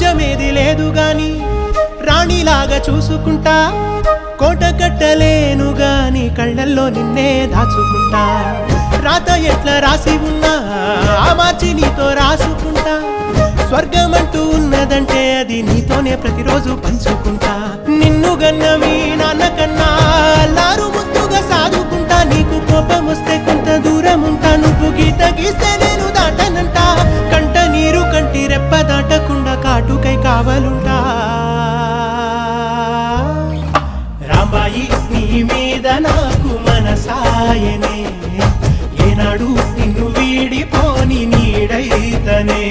రాజ్యమేది లేదు గాని రాణిలాగా చూసుకుంటా కోట కట్టలేను గాని కళ్ళల్లో నిన్నే దాచుకుంటా రాత ఎట్లా రాసి ఉన్నా ఆ మార్చి నీతో రాసుకుంటా స్వర్గమంటూ ఉన్నదంటే అది నీతోనే ప్రతిరోజు పంచుకుంటా నిన్ను గన్న మీ నాన్న కన్నా అల్లారు ముద్దుగా సాదుకుంటా నీకు కోపం వస్తే కొంత దూరం ఉంటా నువ్వు గీత గీస్తే నేను దాటనంట కంట నీరు కంటి రెప్ప దాటకుండా కాటుకై కావలుంటా రాంబాయి నీ మీద నాకు మనసాయనే ఏనాడు నిన్ను వీడిపోని నీడైతనే